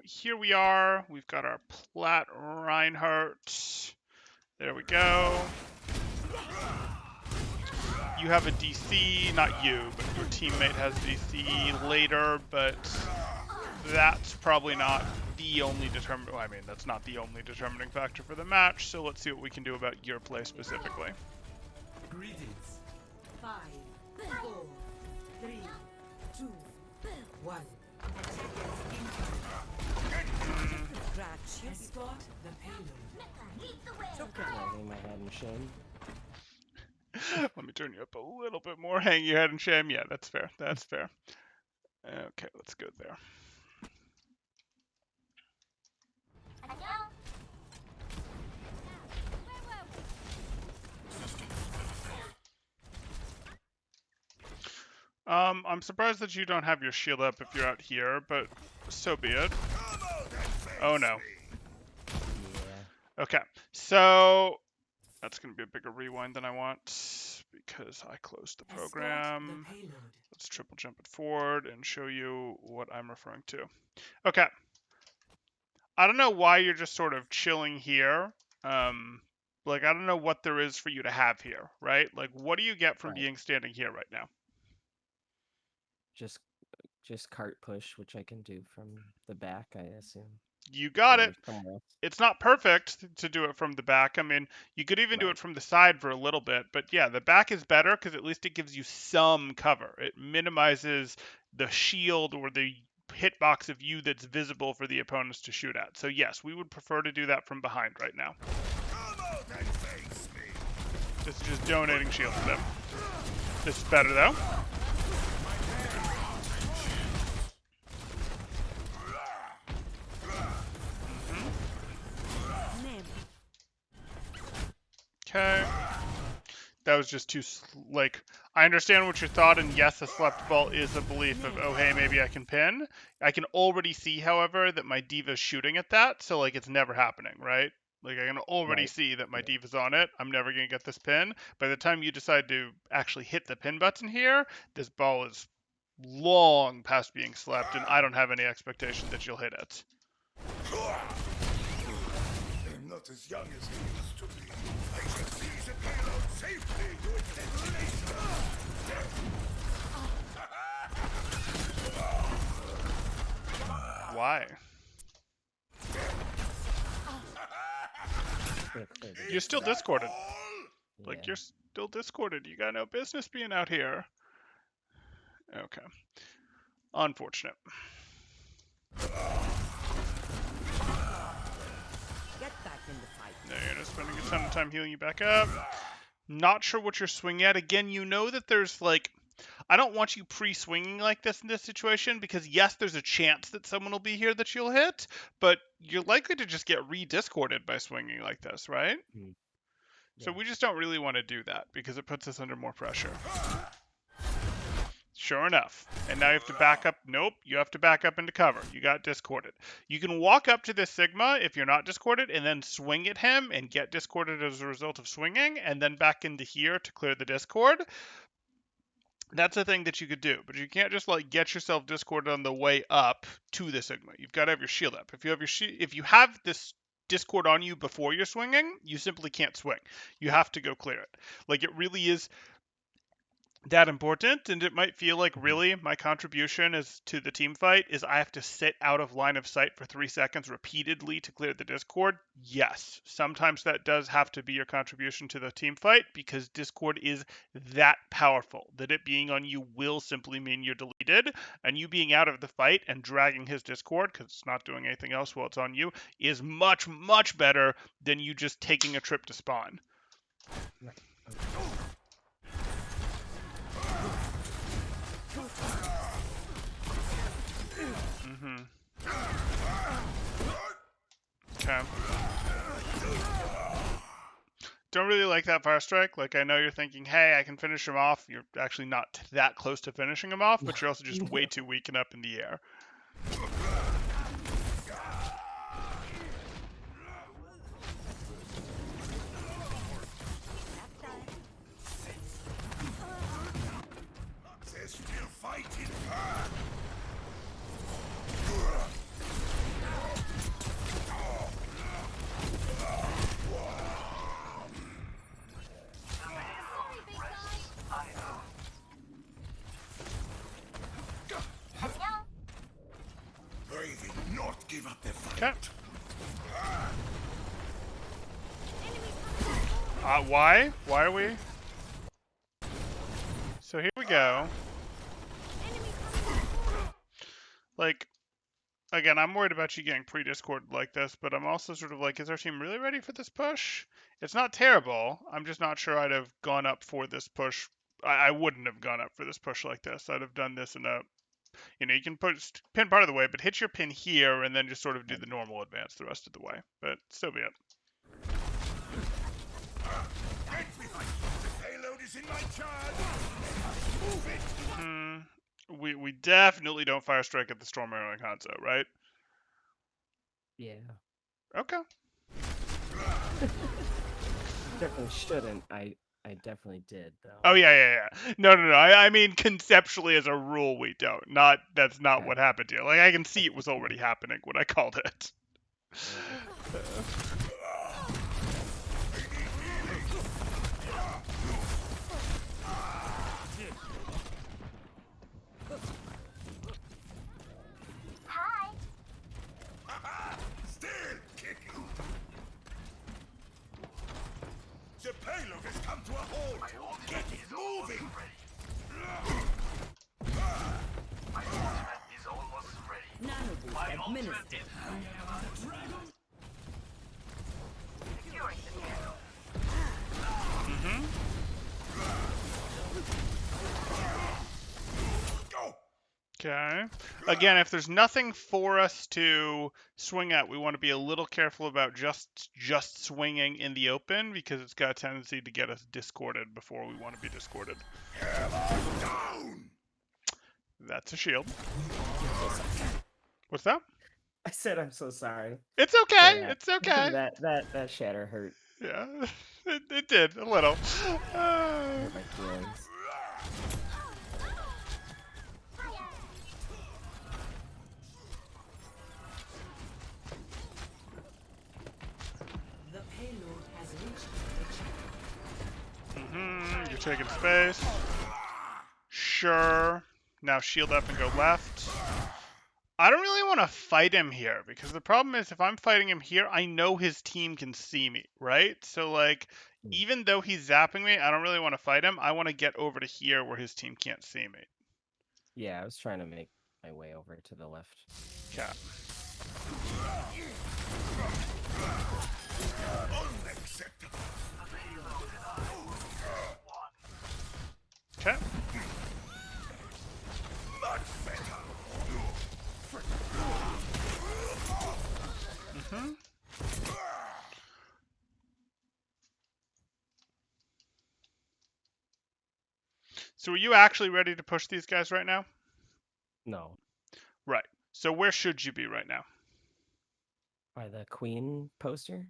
here we are. We've got our Plat Reinhardt. There we go. You have a DC, not you, but your teammate has DC later, but that's probably not the only determining. Well, I mean, that's not the only determining factor for the match. So let's see what we can do about your play specifically. Greetings. 5, 4, 3, 2, 1. Escort the payload. It's okay. Hang my head in shame. Let me turn you up a little bit more. Hang your head in shame. Yeah, that's fair. That's fair. Okay, let's go there. I'm surprised that you don't have your shield up if you're out here, but so be it. Oh no. Yeah. Okay, so that's going to be a bigger rewind than I want because I closed the program. Let's triple jump it forward and show you what I'm referring to. Okay. I don't know why you're just sort of chilling here. Like, I don't know what there is for you to have here, right? Like, what do you get from being standing here right now? Just cart push, which I can do from the back, I assume. You got it. Somewhere. It's not perfect to do it from the back. I mean, you could even do it from the side for a little bit, but yeah, the back is better because at least it gives you some cover. It minimizes the shield or the hitbox of you that's visible for the opponents to shoot at. So yes, we would prefer to do that from behind right now. This is just donating shield to them. This is better though. Okay. That was just too, like, I understand what your thought, and yes, a slept ball is a belief of, oh, hey, maybe I can pin. I can already see, however, that my diva's shooting at that, so, like, it's never happening, right? Like, I can already see that my diva's on it. I'm never going to get this pin. By the time you decide to actually hit the pin button here, this ball is long past being slept, and I don't have any expectation that you'll hit it. I'm not as young as he used to be. I can seize a payload safely to its destination. Why? You're still discorded. Like, you're still discorded. You got no business being out here. Okay. Unfortunate. Get back in the fight. No, you're just spending a ton of time healing you back up. Not sure what you're swinging at. Again, you know that there's, like, I don't want you pre-swinging like this in this situation because, yes, there's a chance that someone will be here that you'll hit, but you're likely to just get re-discorded by swinging like this, right? Yeah. So we just don't really want to do that because it puts us under more pressure. Sure enough. And now you have to back up. Nope, you have to back up into cover. You got discorded. You can walk up to this Sigma if you're not discorded and then swing at him and get discorded as a result of swinging and then back into here to clear the discord. That's a thing that you could do, but you can't just like get yourself discorded on the way up to the Sigma. You've got to have your shield up. If you have this discord on you before you're swinging, you simply can't swing. You have to go clear it. Like, it really is that important, and it might feel like really my contribution is to the team fight is I have to sit out of line of sight for 3 seconds repeatedly to clear the discord. Yes, sometimes that does have to be your contribution to the team fight because discord is that powerful that it being on you will simply mean you're deleted, and you being out of the fight and dragging his discord because it's not doing anything else while it's on you is much, much better than you just taking a trip to spawn. Right. Okay. Don't really like that fire strike. Like, I know you're thinking, hey, I can finish him off. You're actually not that close to finishing him off, but you're also just way too weak and up in the air. There's still fighting her. not give up the fight. Okay. Why? Why are we? So here we go. Like, again, I'm worried about you getting pre-discorded like this, but I'm also sort of like, is our team really ready for this push? It's not terrible. I'm just not sure I'd have gone up for this push. I wouldn't have gone up for this push like this. I'd have done this in a, you can pin part of the way, but hit your pin here and then just sort of do the normal advance the rest of the way. But so be it. Get behind you. The payload is in my charge. Move it. We definitely don't fire strike at the Storm Arrow Hanzo, right? Yeah. Okay. Definitely shouldn't. I definitely did though. Oh yeah. No. I mean conceptually as a rule we don't. Not that's not Okay. what happened here. Like I can see it was already happening when I called it. Still kicking. The payload has come to a halt. Get it moving. Nanoboost administered. Go. Okay. Again, if there's nothing for us to swing at, we want to be a little careful about just swinging in the open because it's got a tendency to get us discorded before we want to be discorded. Hammer down. That's a shield. What's that? I said I'm so sorry. It's okay. Yeah. It's okay. that shatter hurt. Yeah, it did a little. Hurt my feelings. The payload has reached the checkpoint. You're taking space. Sure. Now shield up and go left. I don't really want to fight him here because the problem is if I'm fighting him here, I know his team can see me, right? So like, even though he's zapping me, I don't really want to fight him. I want to get over to here where his team can't see me. Yeah, I was trying to make my way over to the left. Okay. Unacceptable. Okay. Much better. So are you actually ready to push these guys right now? No. Right. So where should you be right now? By the queen poster?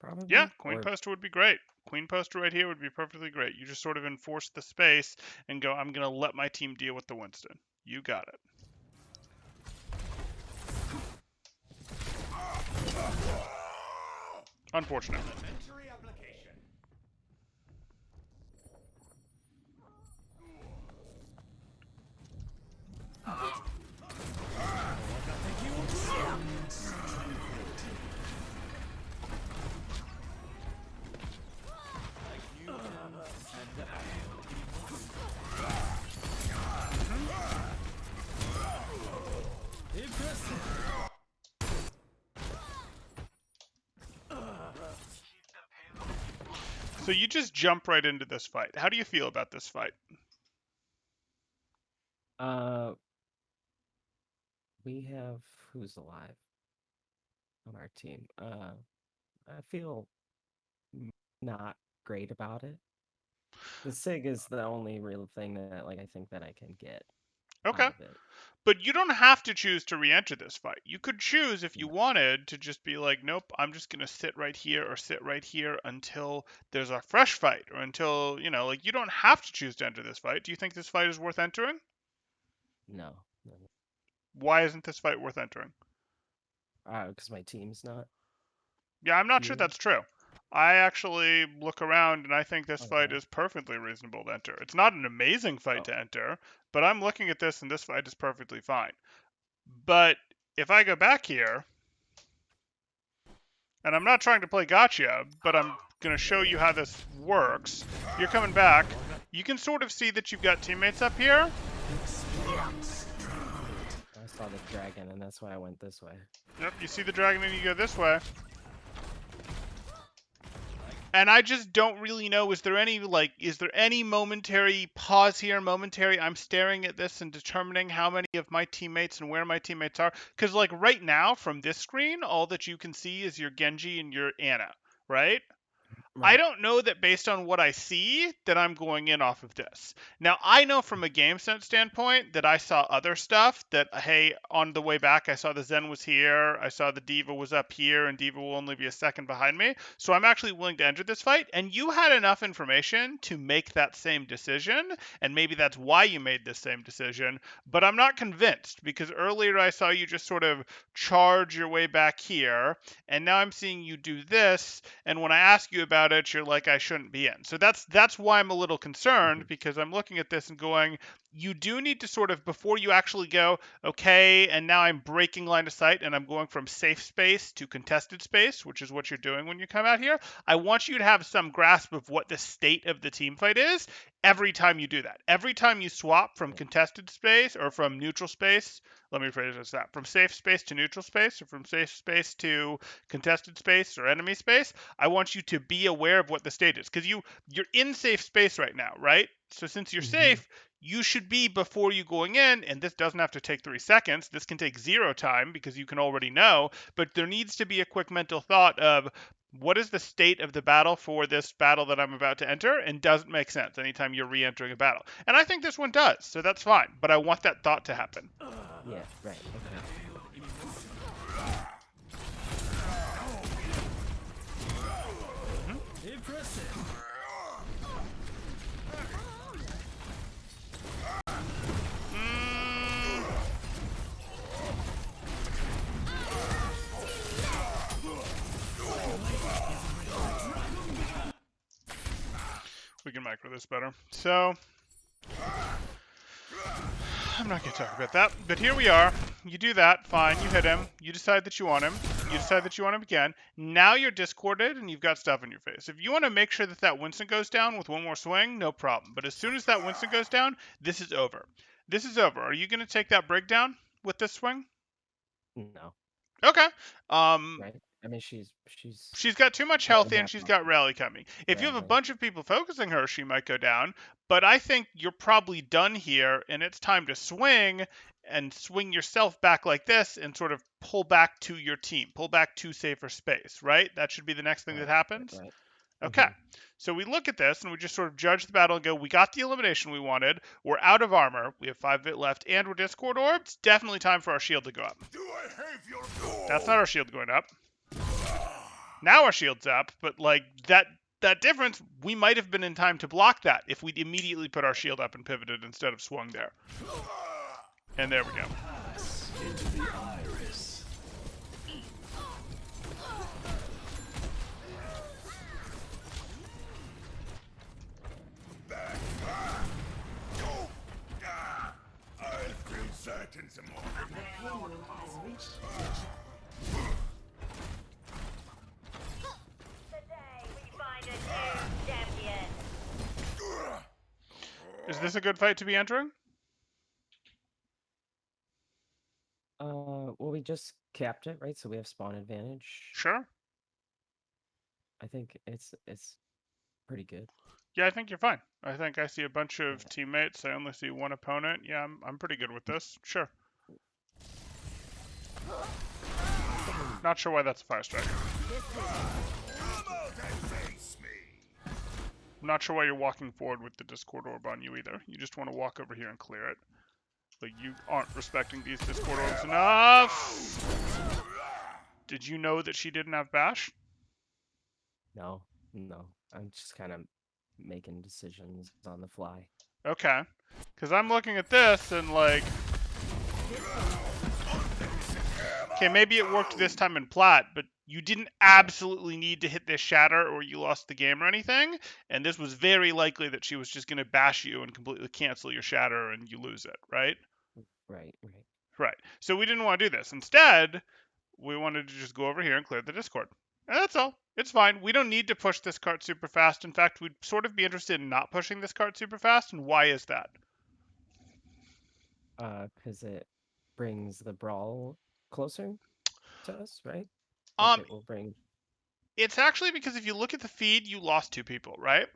Probably? Yeah, queen Or- poster would be great. Queen poster right here would be perfectly great. You just sort of enforce the space and go, I'm going to let my team deal with the Winston. You got it. Unfortunate. Elementary application. So you just jump right into this fight. How do you feel about this fight? We have who's alive on our team. I feel not great about it. The SIG is the only real thing that I think that I can get Okay. out of it. But you don't have to choose to re-enter this fight. You could choose if you wanted to just be like, nope, I'm just going to sit right here or sit right here until there's a fresh fight or until, like you don't have to choose to enter this fight. Do you think this fight is worth entering? No. Why isn't this fight worth entering? Because my team's not. Yeah, I'm not sure Here. that's true. I actually look around and I think this fight Okay. is perfectly reasonable to enter. It's not an amazing fight to enter, but I'm looking at this and this fight is perfectly fine. But if I go back here, and I'm not trying to play gotcha, but I'm going to show you how this works. You're coming back. You can sort of see that you've got teammates up here. I saw the dragon, and that's why I went this way. Yep, you see the dragon and you go this way. And I just don't really know, is there any momentary pause here, I'm staring at this and determining how many of my teammates and where my teammates are? Because, like, right now, from this screen, all that you can see is your Genji and your Ana, right? I don't know that based on what I see that I'm going in off of this. Now, I know from a game sense standpoint that I saw other stuff that, hey, on the way back, I saw the Zen was here, I saw the Diva was up here, and Diva will only be a second behind me. So I'm actually willing to enter this fight, and you had enough information to make that same decision, and maybe that's why you made this same decision, but I'm not convinced, because earlier I saw you just sort of charge your way back here, and now I'm seeing you do this, and when I ask you about it, you're like, I shouldn't be in. So that's why I'm a little concerned, because I'm looking at this and going, you do need to sort of, before you actually go, okay, and now I'm breaking line of sight and I'm going from safe space to contested space, which is what you're doing when you come out here. I want you to have some grasp of what the state of the team fight is every time you do that. Every time you swap from contested space or from neutral space, let me phrase this that, from safe space to neutral space, or from safe space to contested space or enemy space, I want you to be aware of what the state is, because you're in safe space right now, right? So since you're safe, you should be, before you going in, and this doesn't have to take 3 seconds, this can take 0 time because you can already know, but there needs to be a quick mental thought of, what is the state of the battle for this battle that I'm about to enter, and does it make sense anytime you're re-entering a battle? And I think this one does, so that's fine, but I want that thought to happen. Yeah, right, okay. We can micro this better. So, I'm not going to talk about that, but here we are. You do that, fine, you hit him, you decide that you want him, you decide that you want him again. Now you're discorded and you've got stuff in your face. If you want to make sure that that Winston goes down with one more swing, no problem. But as soon as that Winston goes down, this is over. This is over. Are you going to take that breakdown with this swing? No. Okay. Right? I mean, she's got too much health and she's got rally coming. If you have a Rally. bunch of people focusing her, she might go down. But I think you're probably done here, and it's time to swing and swing yourself back like this and sort of pull back to your team, pull back to safer space, right? That should be the next thing that happens. Right. Okay. So we look at this and we just sort of judge the battle and go, we got the elimination we wanted. We're out of armor. We have 5 bit left and we're Discord orbs. Definitely time for our shield to go up. Do I have your gold? That's not our shield going up. Now our shield's up, but like that difference, we might have been in time to block that if we'd immediately put our shield up and pivoted instead of swung there. And there we go. Into the iris. I'll grill certain some more. Payload has reached Today we find a new champion. Is this a good fight to be entering? Well, we just capped it, right? So we have spawn advantage. Sure. I think it's pretty good. Yeah, I think you're fine. I think I see a bunch of teammates. I only see one opponent. Yeah, I'm pretty good with this. Sure. Not sure why that's a 5-strike. I'm not sure why you're walking forward with the Discord orb on you either. You just want to walk over here and clear it. Like, you aren't respecting these Discord orbs enough! Did you know that she didn't have Bash? No. I'm just kind of making decisions on the fly. Okay. Because I'm looking at this and like... Okay, maybe it worked this time in Plat, but you didn't absolutely need to hit this shatter or you lost the game or anything. And this was very likely that she was just going to bash you and completely cancel your shatter and you lose it, right? Right. Right. So we didn't want to do this. Instead, we wanted to just go over here and clear the Discord. And that's all. It's fine. We don't need to push this cart super fast. In fact, we'd sort of be interested in not pushing this cart super fast. And why is that? Because it brings the brawl closer to us, right? Um, It will bring. It's actually because if you look at the feed, you lost 2 people, right?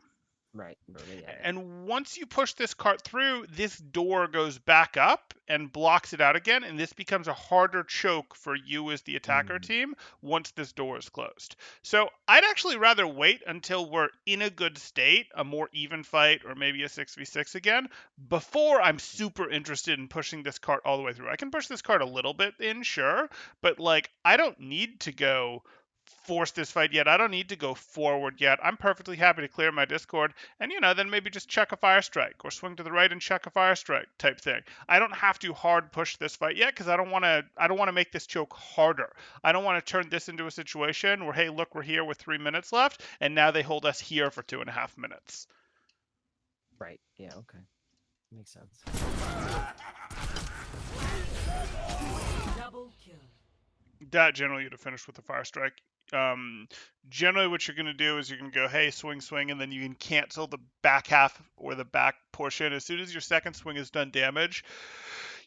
Right. Yeah. And once you push this cart through, this door goes back up and blocks it out again, and this becomes a harder choke for you as the attacker team once this door is closed. So I'd actually rather wait until we're in a good state, a more even fight, or maybe a 6v6 again, before I'm super interested in pushing this cart all the way through. I can push this cart a little bit in, sure, but like I don't need to go force this fight yet. I don't need to go forward yet. I'm perfectly happy to clear my Discord and, then maybe just check a fire strike or swing to the right and check a fire strike type thing. I don't have to hard push this fight yet because I don't want to make this choke harder. I don't want to turn this into a situation where, hey, look, we're here with 3 minutes left and now they hold us here for 2.5 minutes. Right. Yeah. Okay. Makes sense. Double kill. That generally you'd have finished with a fire strike. Generally what you're going to do is you're going to go, hey, swing, swing, and then you can cancel the back half or the back portion. As soon as your second swing has done damage,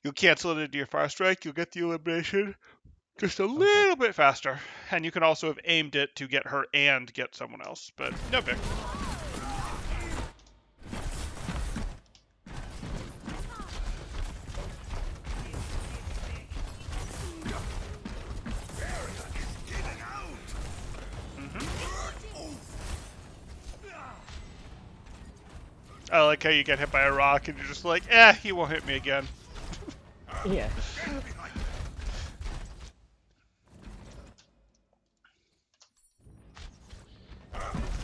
you'll cancel it into your fire strike. You'll get the elimination just a little bit faster. And you can also have aimed it to get her and get someone else, but no big. I like how you get hit by a rock and you're just like, he won't hit me again. Yeah.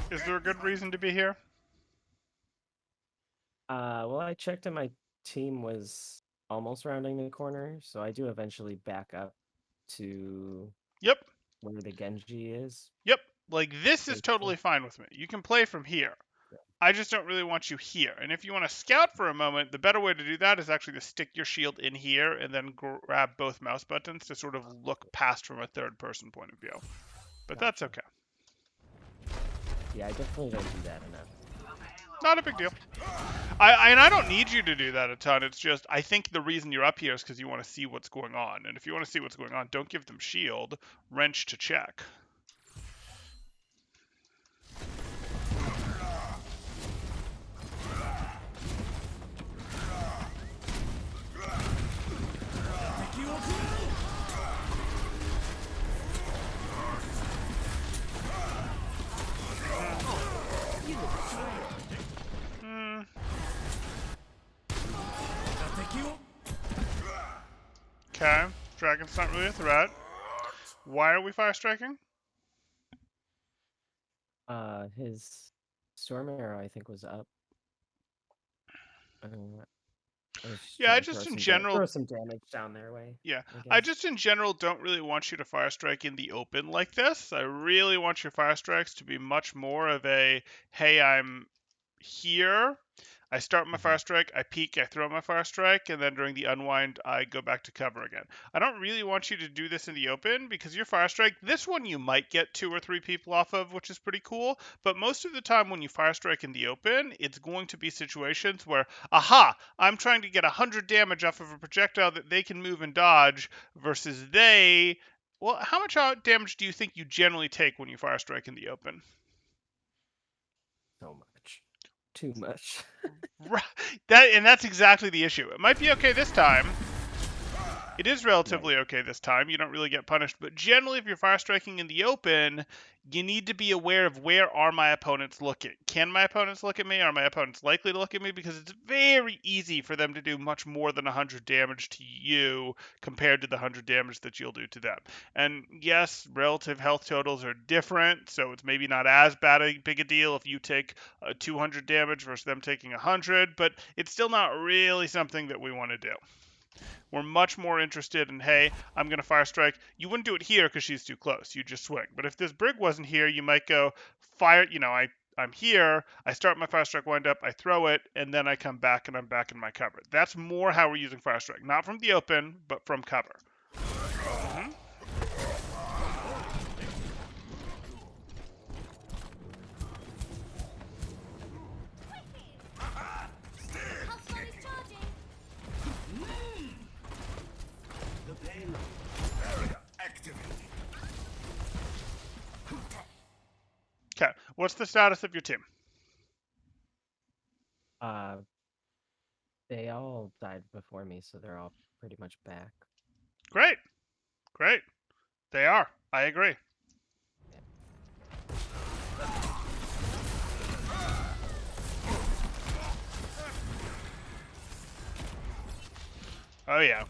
Is there a good reason to be here? Well, I checked and my team was almost rounding the corner, so I do eventually back up to Yep. where the Genji is. Yep. Like, this is Basically. totally fine with me. You can play from here. I just don't really want you here. And if you want to scout for a moment, the better way to do that is actually to stick your shield in here and then grab both mouse buttons to sort of look past from a third-person point of view. But that's okay. Yeah, I definitely don't do that enough. Not a big deal. I don't need you to do that a ton. It's just, I think the reason you're up here is because you want to see what's going on. And if you want to see what's going on, don't give them shield. Wrench to check. Okay, Dragon's not really a threat. Why are we fire striking? His storm arrow, I think, was up. Yeah, I just in general throw some damage down their way. Yeah, I just in general don't really want you to fire strike in the open like this. I really want your fire strikes to be much more of a, hey, I'm here. I start my fire strike, I peek, I throw my fire strike, and then during the unwind, I go back to cover again. I don't really want you to do this in the open because your fire strike, this one you might get 2 or 3 people off of, which is pretty cool. But most of the time when you fire strike in the open, it's going to be situations where, aha, I'm trying to get 100 damage off of a projectile that they can move and dodge versus they. Well, how much damage do you think you generally take when you fire strike in the open? So much. Too much. Right. That's exactly the issue. It might be okay this time. It is relatively okay this time. You don't really get punished. But generally, if you're fire striking in the open, you need to be aware of where are my opponents looking. Can my opponents look at me? Are my opponents likely to look at me? Because it's very easy for them to do much more than 100 damage to you compared to the 100 damage that you'll do to them. And yes, relative health totals are different, so it's maybe not as big a deal if you take 200 damage versus them taking 100, but it's still not really something that we want to do. We're much more interested in, hey, I'm going to fire strike. You wouldn't do it here because she's too close. You just swing. But if this brig wasn't here, you might go fire, I I'm here, I start my Fire Strike wind up, I throw it, and then I come back and I'm back in my cover. That's more how we're using Fire Strike. Not from the open, but from cover. Mhm. Hostile is charging. The payload. Barrier activated. Okay, what's the status of your team? They all died before me, so they're all pretty much back. Great. Great. They are. I agree. Oh yeah.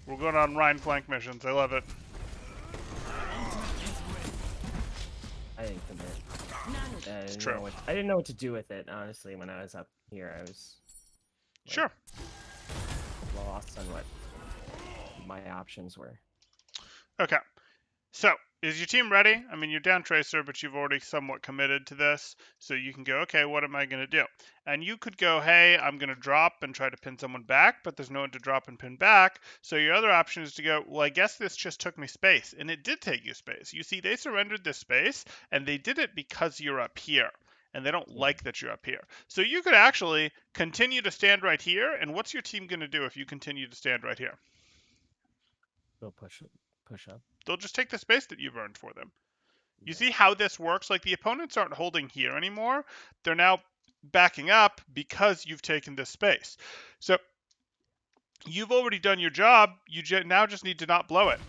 We're going on Rhine flank missions. I love it. I didn't commit. It's true. I didn't know what to do with it, honestly. When I was up here, I was like, Sure. lost on what my options were. Okay. So, is your team ready? I mean, you're down Tracer, but you've already somewhat committed to this. So you can go, okay, what am I going to do? And you could go, hey, I'm going to drop and try to pin someone back, but there's no one to drop and pin back. So your other option is to go, well, I guess this just took me space. And it did take you space. You see, they surrendered this space, and they did it because you're up here. And they don't like that you're up here. So you could actually continue to stand right here. And what's your team going to do if you continue to stand right here? They'll push up. They'll just take the space that you've earned for them. You see how this works? Like, the opponents aren't holding here anymore. They're now backing up because you've taken this space. So you've already done your job. You now just need to not blow it.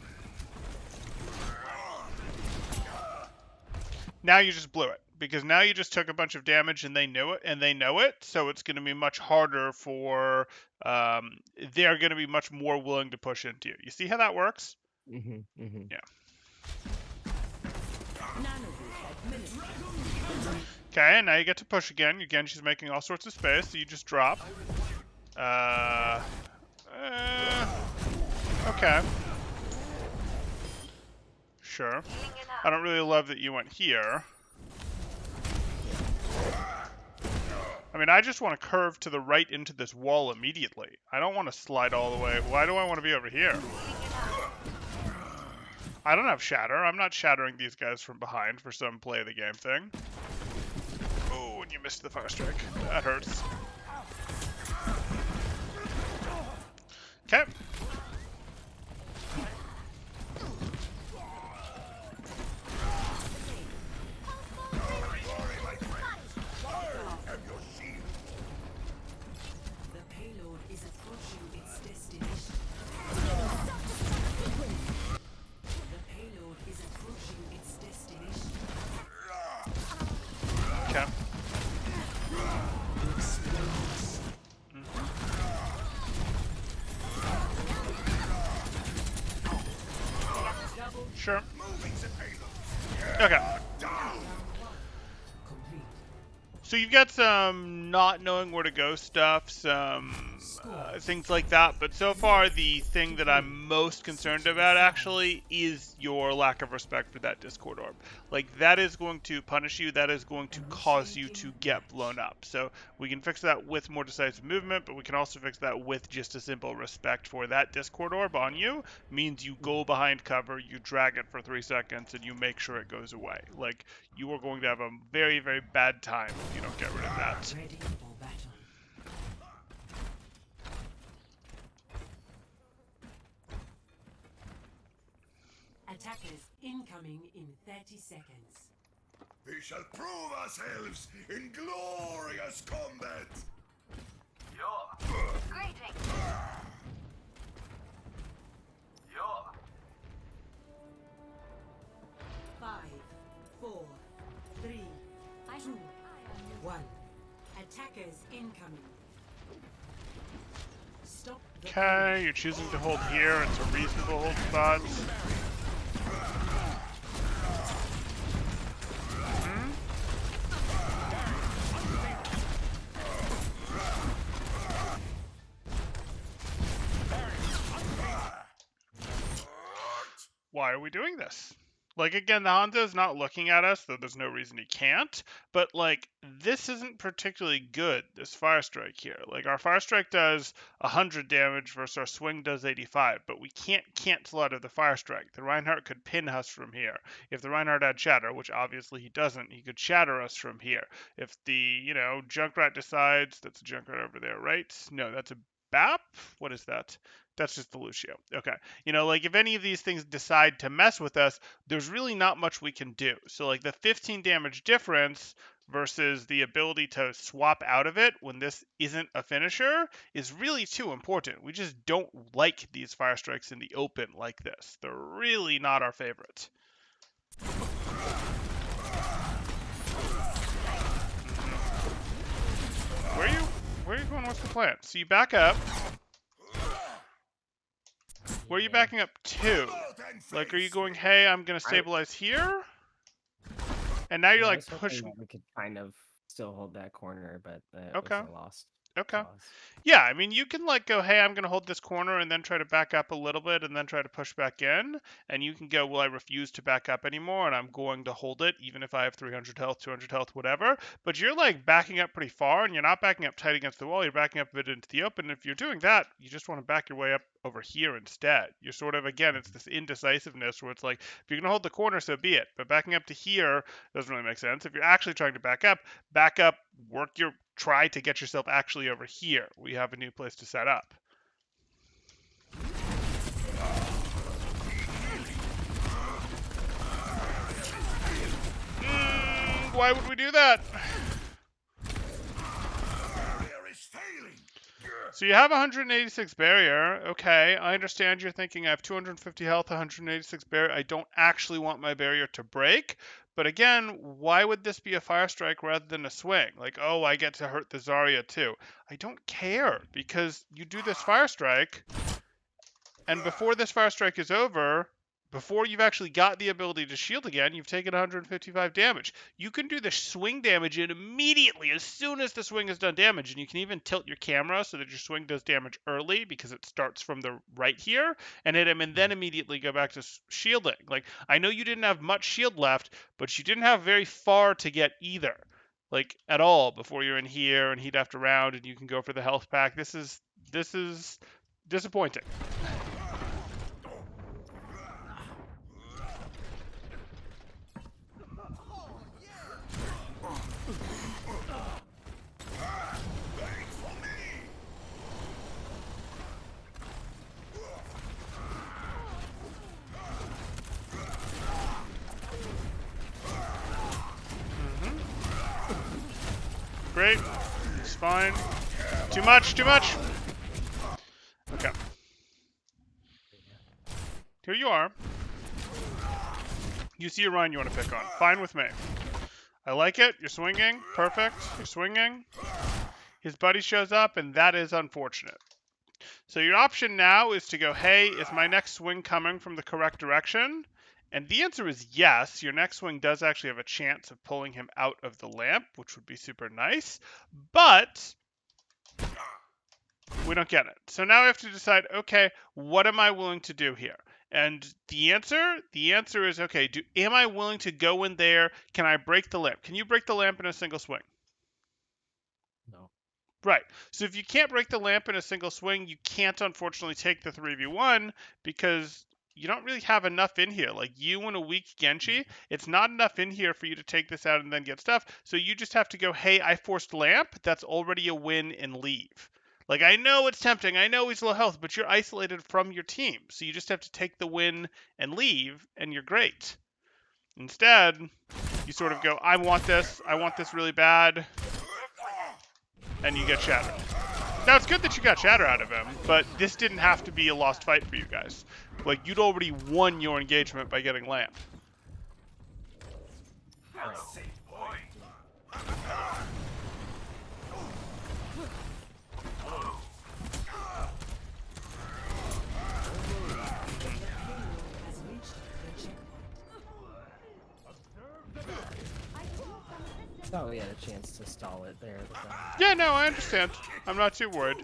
Now you just blew it, because now you just took a bunch of damage and they know it, so it's going to be much harder for they're going to be much more willing to push into you. You see how that works? Yeah. Okay, and now you get to push again. Again, she's making all sorts of space, so you just drop. Okay. Sure. I don't really love that you went here. I mean, I just want to curve to the right into this wall immediately. I don't want to slide all the way. Why do I want to be over here? I don't have shatter. I'm not shattering these guys from behind for some play of the game thing. Oh, and you missed the fire strike. That hurts. Okay. Okay. Sure. Okay. So you've got some not knowing where to go stuff, some things like that, but so far the thing that I'm most concerned about actually is your lack of respect for that Discord Orb. Like, that is going to punish you, that is going to cause you to get blown up. So we can fix that with more decisive movement, but we can also fix that with just a simple respect for that Discord Orb on you. Means you go behind cover, you drag it for 3 seconds, and you make sure it goes away. Like, you are going to have a very, very bad time if you don't get rid of that. Ready for battle. Attackers incoming in 30 seconds. We shall prove ourselves in glorious combat. Greetings. 5, 4, 3, 2, 1. Attackers incoming. Stop the Okay, you're choosing to hold here. It's a reasonable hold spot. Why are we doing this? Like, again, the Hanzo's not looking at us, though there's no reason he can't. But, like, this isn't particularly good, this Fire Strike here. Like, our Fire Strike does 100 damage versus our Swing does 85, but we can't cancel out of the Fire Strike. The Reinhardt could pin us from here. If the Reinhardt had Shatter, which obviously he doesn't, he could shatter us from here. If the, Junkrat decides, that's a Junkrat over there, right? No, that's a BAP? What is that? That's just the Lucio. Okay. Like, if any of these things decide to mess with us, there's really not much we can do. So, like, the 15 damage difference versus the ability to swap out of it when this isn't a finisher is really too important. We just don't like these Fire Strikes in the open like this. They're really not our favorite. Where are you going? What's the plan? So you back up. Where are you backing up to? Like, are you going, hey, I'm going to stabilize here? And now you're, I like, was hoping pushing. that we could kind of still hold that corner, but that Okay. was a lost Okay. cause. Yeah, I mean, you can, like, go, hey, I'm going to hold this corner and then try to back up a little bit and then try to push back in. And you can go, well, I refuse to back up anymore and I'm going to hold it even if I have 300 health, 200 health, whatever. But you're, like, backing up pretty far and you're not backing up tight against the wall. You're backing up a bit into the open. And if you're doing that, you just want to back your way up over here instead. You're sort of, again, it's this indecisiveness where it's like, if you're going to hold the corner, so be it. But backing up to here doesn't really make sense. If you're actually trying to back up, try to get yourself actually over here. We have a new place to set up. Why would we do that? So you have 186 barrier. Okay, I understand you're thinking I have 250 health, 186 barrier. I don't actually want my barrier to break. But again, why would this be a Fire Strike rather than a Swing? Like, oh, I get to hurt the Zarya too. I don't care, because you do this Fire Strike, and before this Fire Strike is over, before you've actually got the ability to shield again, you've taken 155 damage. You can do the swing damage in immediately as soon as the swing has done damage, and you can even tilt your camera so that your swing does damage early because it starts from the right here and hit him and then immediately go back to shielding. Like, I know you didn't have much shield left, but you didn't have very far to get either, like, at all before you're in here and he'd have to round and you can go for the health pack. This is disappointing. Great. It's fine. Too much, too much. Okay. Here you are. You see a Ryan you want to pick on. Fine with me. I like it. You're swinging. Perfect. You're swinging. His buddy shows up, and that is unfortunate. So your option now is to go, hey, is my next swing coming from the correct direction? And the answer is yes. Your next swing does actually have a chance of pulling him out of the lamp, which would be super nice. But we don't get it. So now we have to decide, okay, what am I willing to do here? And the answer is, okay, am I willing to go in there? Can I break the lamp? Can you break the lamp in a single swing? No. Right. So if you can't break the lamp in a single swing, you can't unfortunately take the 3v1 because you don't really have enough in here. Like, you and a weak Genji, it's not enough in here for you to take this out and then get stuff. So you just have to go, hey, I forced lamp. That's already a win, and leave. Like, I know it's tempting. I know he's low health, but you're isolated from your team. So you just have to take the win and leave, and you're great. Instead, you sort of go, I want this really bad, and you get shattered. Now, it's good that you got shatter out of him, but this didn't have to be a lost fight for you guys. Like, you'd already won your engagement by getting lamp. Oh, we had a chance to stall it there. But, Yeah, no, I understand. I'm not too worried.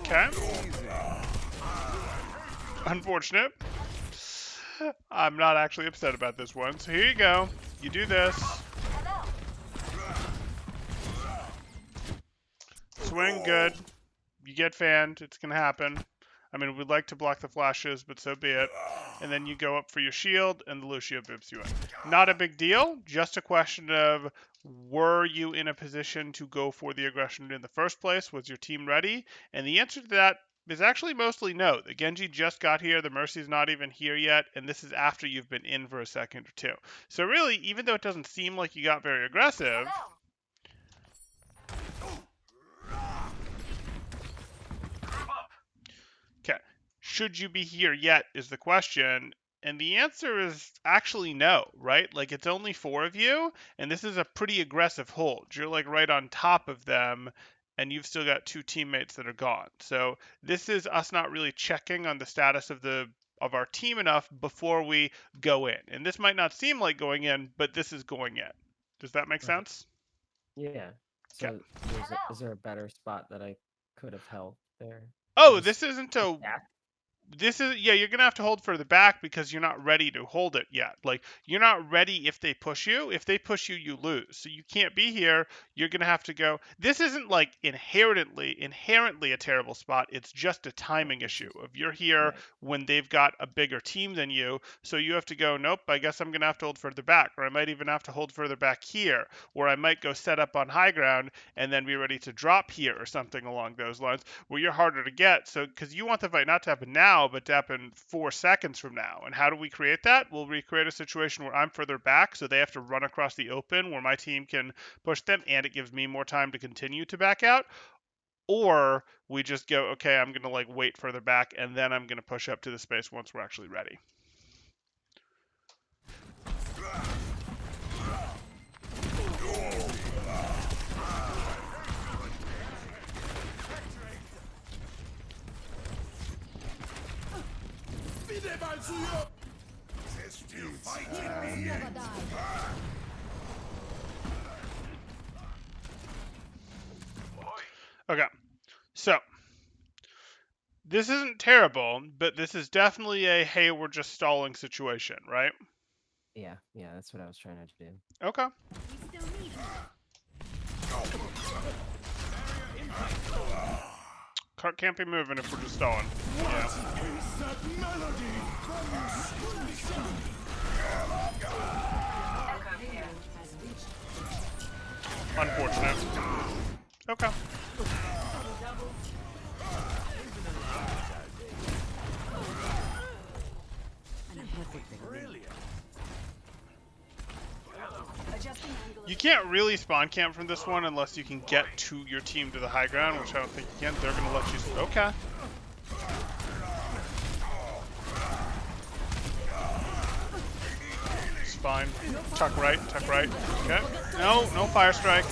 Okay. Unfortunate. I'm not actually upset about this one. So here you go. You do this. Swing, good. You get fanned. It's going to happen. I mean, we'd like to block the flashes, but so be it. And then you go up for your shield, and the Lucio boops you in. Not a big deal. Just a question of, were you in a position to go for the aggression in the first place? Was your team ready? And the answer to that is actually mostly no. The Genji just got here. The Mercy's not even here yet. And this is after you've been in for a second or two. So really, even though it doesn't seem like you got very aggressive, okay, should you be here yet is the question. And the answer is actually no, right? Like, it's only 4 of you, and this is a pretty aggressive hold. You're like right on top of them, and you've still got 2 teammates that are gone. So this is us not really checking on the status of our team enough before we go in. And this might not seem like going in, but this is going in. Does that make Right. sense? Yeah. Okay. So is there a better spot that I could have held there? Oh, Just- this isn't a back? this is, yeah, you're gonna have to hold further back because you're not ready to hold it yet. Like, you're not ready if they push you. If they push you, you lose. So you can't be here. You're gonna have to go. This isn't like inherently a terrible spot. It's just a timing issue of you're here Right. when they've got a bigger team than you. So you have to go, nope, I guess I'm gonna have to hold further back, or I might even have to hold further back here, or I might go set up on high ground and then be ready to drop here or something along those lines, where you're harder to get. So because you want the fight not to happen now, but to happen 4 seconds from now. And how do we create that? Well, we create a situation where I'm further back, so they have to run across the open where my team can push them, and it gives me more time to continue to back out. Or we just go, okay, I'm going to like wait further back, and then I'm going to push up to the space once we're actually ready. There's still fight in me. Okay, so this isn't terrible, but this is definitely a, hey, we're just stalling situation, right? Yeah, that's what I was trying to do. Okay. We still need him. Cart can't be moving if we're just stalling. Yeah. Unfortunate. Okay. You can't really spawn camp from this one unless you can get to your team to the high ground, which I don't think you can. They're going to let you... Okay. It's fine. Tuck right, tuck right. Okay. No fire strike.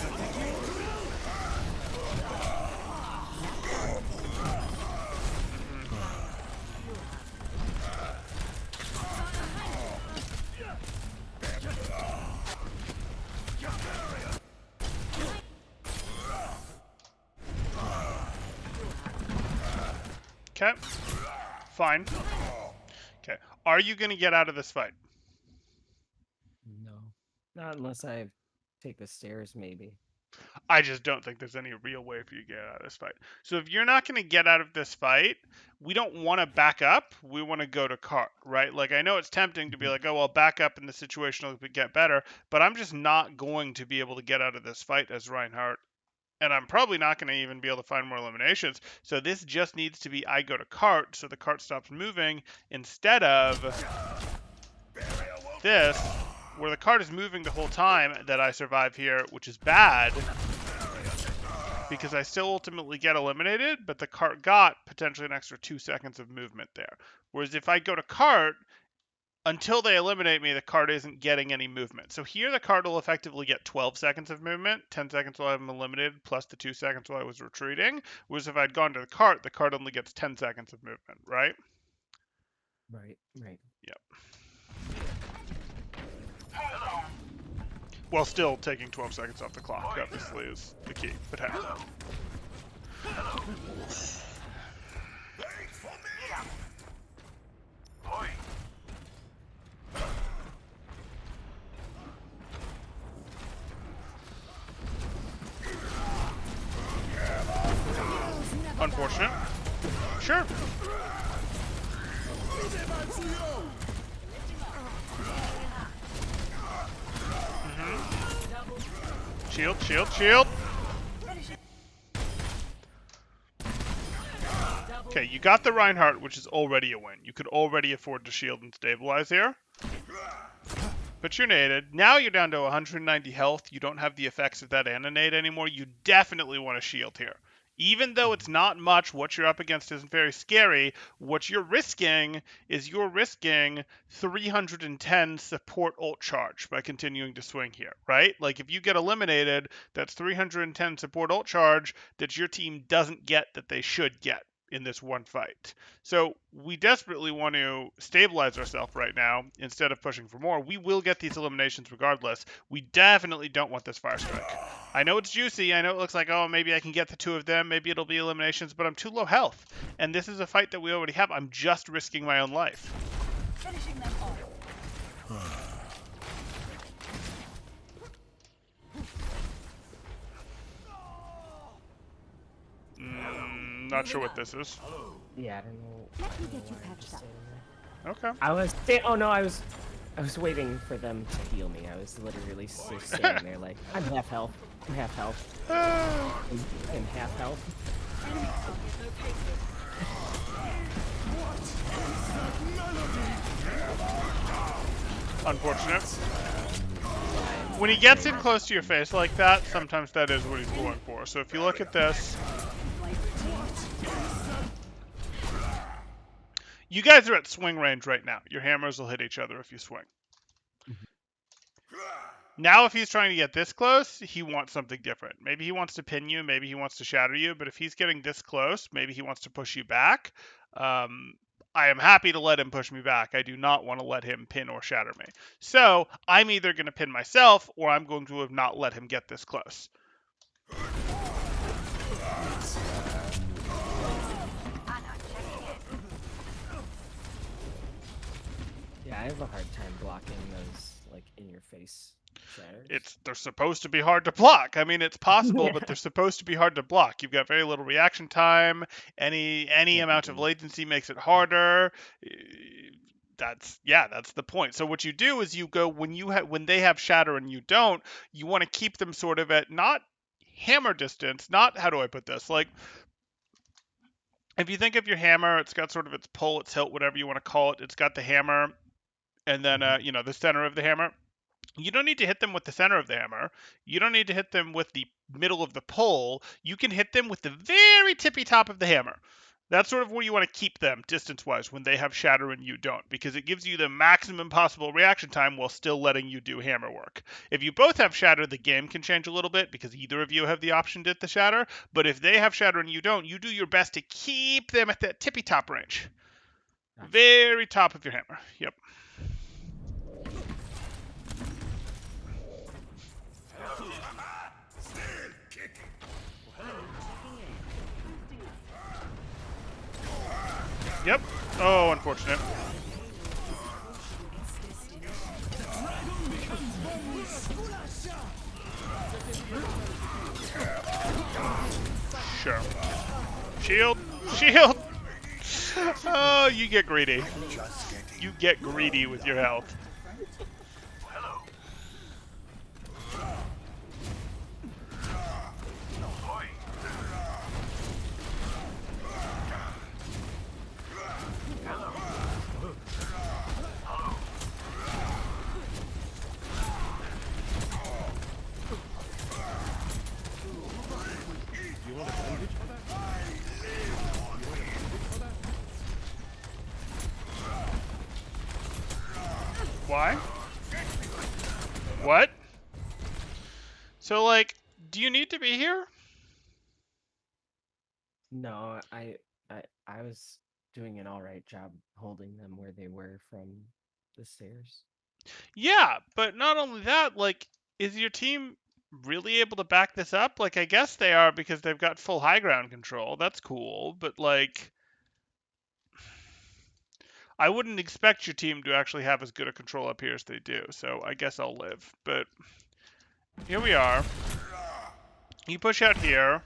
Okay. Fine. Okay. Are you going to get out of this fight? No. Not unless I take the stairs, maybe. I just don't think there's any real way for you to get out of this fight. So if you're not going to get out of this fight, we don't want to back up. We want to go to cart, right? Like, I know it's tempting to be like, oh, well, back up and the situation will get better, but I'm just not going to be able to get out of this fight as Reinhardt. And I'm probably not going to even be able to find more eliminations. So this just needs to be I go to cart, so the cart stops moving, instead of this, where the cart is moving the whole time that I survive here, which is bad, because I still ultimately get eliminated, but the cart got potentially an extra 2 seconds of movement there. Whereas if I go to cart, until they eliminate me, the cart isn't getting any movement. So here the cart will effectively get 12 seconds of movement, 10 seconds while I'm eliminated, plus the 2 seconds while I was retreating. Whereas if I'd gone to the cart only gets 10 seconds of movement, right? Right. Yep. While still taking 12 seconds off the clock, obviously, is the key. But hey. Sure. Shield, shield, shield. Okay, you got the Reinhardt, which is already a win. You could already afford to shield and stabilize here. But you're naded. Now you're down to 190 health. You don't have the effects of that nade anymore. You definitely want to shield here. Even though it's not much, what you're up against isn't very scary. What you're risking is 310 support ult charge by continuing to swing here, right? Like if you get eliminated, that's 310 support ult charge that your team doesn't get that they should get in this one fight. So we desperately want to stabilize ourselves right now instead of pushing for more. We will get these eliminations regardless. We definitely don't want this fire strike. I know it's juicy. I know it looks like, oh, maybe I can get the two of them. Maybe it'll be eliminations, but I'm too low health. And this is a fight that we already have. I'm just risking my own life. Finishing them off. Not sure what this is. Yeah, I don't know. Let me I don't get know you why I'm patched just up. standing there. Okay. I was waiting for them to heal me. I was literally just standing there like, I'm half health. I'm half health. I'm half health. Unfortunate. When he gets in close to your face like that, sometimes that is what he's going for. So if you look at this, you guys are at swing range right now. Your hammers will hit each other if you swing. Now if he's trying to get this close, he wants something different. Maybe he wants to pin you, maybe he wants to shatter you, but if he's getting this close, maybe he wants to push you back. I am happy to let him push me back. I do not want to let him pin or shatter me. So I'm either going to pin myself or I'm going to have not let him get this close. Yeah, I have a hard time blocking those like in your face shatters. They're supposed to be hard to block. I mean, it's possible, but they're supposed to be hard to block. You've got very little reaction time. Any amount of latency makes it harder. That's the point. So what you do is you go when they have shatter and you don't, you want to keep them sort of at not hammer distance, not how do I put this? Like if you think of your hammer, it's got sort of its pull, its hilt, whatever you want to call it. It's got the hammer and then the center of the hammer. You don't need to hit them with the center of the hammer. You don't need to hit them with the middle of the pole. You can hit them with the very tippy top of the hammer. That's sort of where you want to keep them distance-wise when they have shatter and you don't, because it gives you the maximum possible reaction time while still letting you do hammer work. If you both have shatter, the game can change a little bit because either of you have the option to hit the shatter, but if they have shatter and you don't, you do your best to keep them at that tippy top range. Gotcha. Very top of your hammer. Yep. Yep. Oh, unfortunate. Sure. Shield. Shield. Oh, you get greedy. You get greedy with your health. Why? What? So, like, do you need to be here? No, I was doing an alright job holding them where they were from the stairs. Yeah, but not only that, like, is your team really able to back this up? Like, I guess they are because they've got full high ground control. That's cool, but, like, I wouldn't expect your team to actually have as good a control up here as they do, so I guess I'll live. But here we are. You push out here.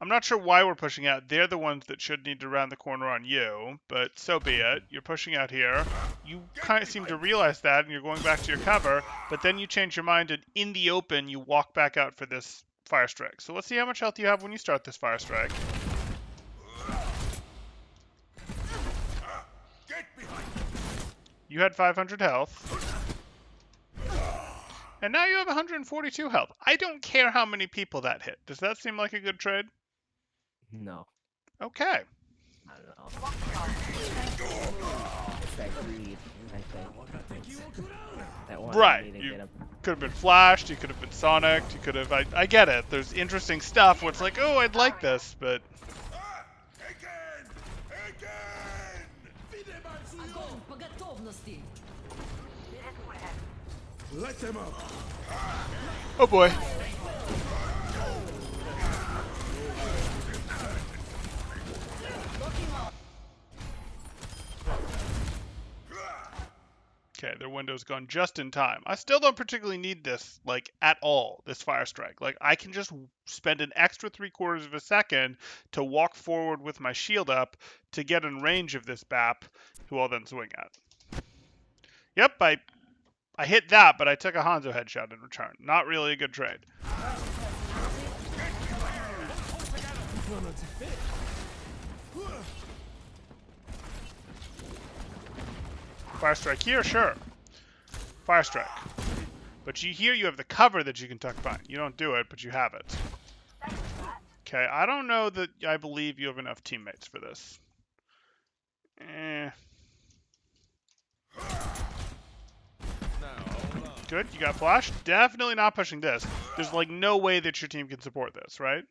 I'm not sure why we're pushing out. They're the ones that should need to round the corner on you, but so be it. You're pushing out here. You kind of seem to realize that, and you're going back to your cover, but then you change your mind, and in the open, you walk back out for this fire strike. So let's see how much health you have when you start this fire strike. Get behind. You had 500 health. And now you have 142 health. I don't care how many people that hit. Does that seem like a good trade? No, Okay. I don't know. It's that greed, I think. That wanted Right. me to You get a could have been flashed. You could have been sonicked. You could have. I get it. There's interesting stuff where it's like, oh, I'd like this, but Again! Огонь по готовности. Let them up. oh boy. Okay, their window's gone just in time. I still don't particularly need this, like, at all, this fire strike. Like, I can just spend an extra 3/4 of a second to walk forward with my shield up to get in range of this BAP, who I'll then swing at. Yep, I hit that, but I took a Hanzo headshot in return. Not really a good trade. Fire strike here, sure. Fire strike. But here you have the cover that you can tuck behind. You don't do it, but you have it. Okay, I don't know that I believe you have enough teammates for this. Good, you got flash. Definitely not pushing this. There's like no way that your team can support this, right?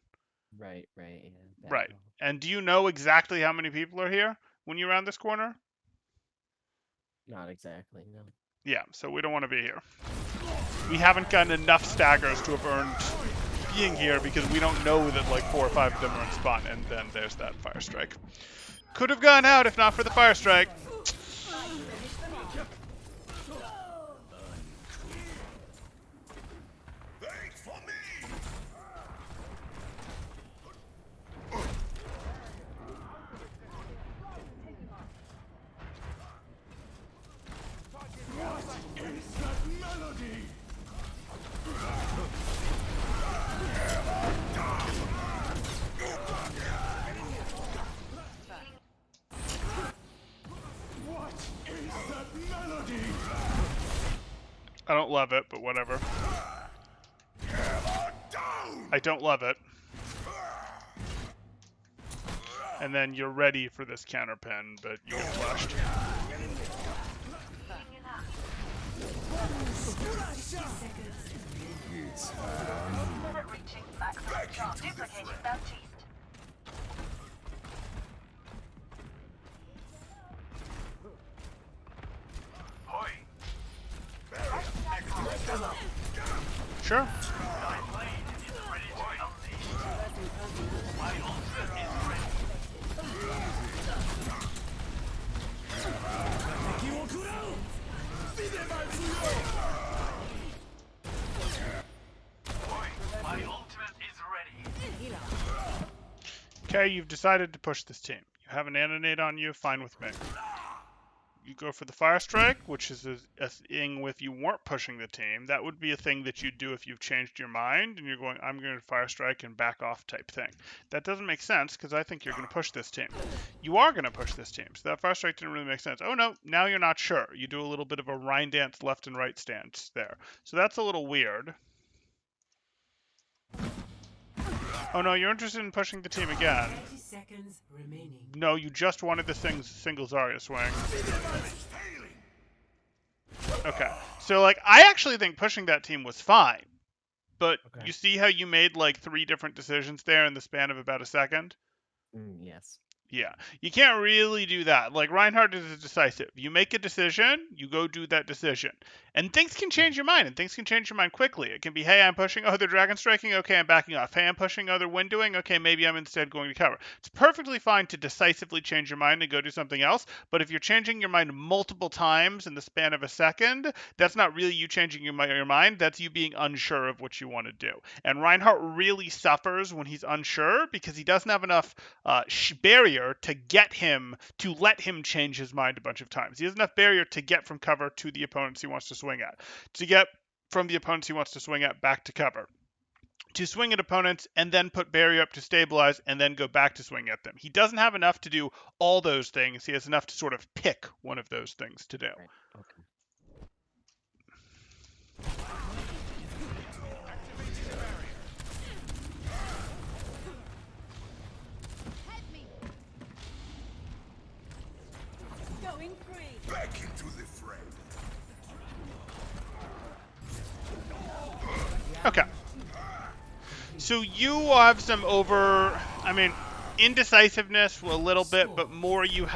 right, yeah. Right. And do you know exactly how many people are here when you round this corner? Not exactly, no. Yeah, so we don't want to be here. We haven't gotten enough staggers to have earned being here because we don't know that like 4 or 5 of them are in spawn, and then there's that fire strike. Could have gone out if not for the fire strike. Wait for me. What is that melody? What is that melody? I don't love it, but whatever. Down! I don't love it. And then you're ready for this counter pin, but you get flashed. Reaching maximum charge. Duplicating southeast. Sure. Okay, you've decided to push this team. You have an animate on you, fine with me. You go for the fire strike, which is a thing with you weren't pushing the team. That would be a thing that you'd do if you've changed your mind and you're going, I'm going to fire strike and back off type thing. That doesn't make sense because I think you're going to push this team. You are going to push this team, so that fire strike didn't really make sense. Oh no, now you're not sure. You do a little bit of a Rhine dance left and right stance there. So that's a little weird. Oh no, you're interested in pushing the team again. 30 seconds remaining. No, you just wanted the single Zarya swing. Okay, so like I actually think pushing that team was fine, but Okay. you see how you made like 3 different decisions there in the span of about a second? Yes. Yeah, you can't really do that. Like Reinhardt is decisive. You make a decision, you go do that decision, and things can change your mind, and things can change your mind quickly. It can be, hey, I'm pushing. Oh, they're dragon striking. Okay, I'm backing off. Hey, I'm pushing. Oh, they're windowing. Okay, maybe I'm instead going to cover. It's perfectly fine to decisively change your mind and go do something else. But if you're changing your mind multiple times in the span of a second, that's not really you changing your mind. That's you being unsure of what you want to do. And Reinhardt really suffers when he's unsure because he doesn't have enough barrier to get him to let him change his mind a bunch of times. He has enough barrier to get from cover to the opponents he wants to swing at, to get from the opponents he wants to swing at back to cover, to swing at opponents and then put barrier up to stabilize and then go back to swing at them. He doesn't have enough to do all those things. He has enough to sort of pick one of those things to do. Right. Okay. Going free. Back into the fray. Okay. So you have some indecisiveness a little bit, but more you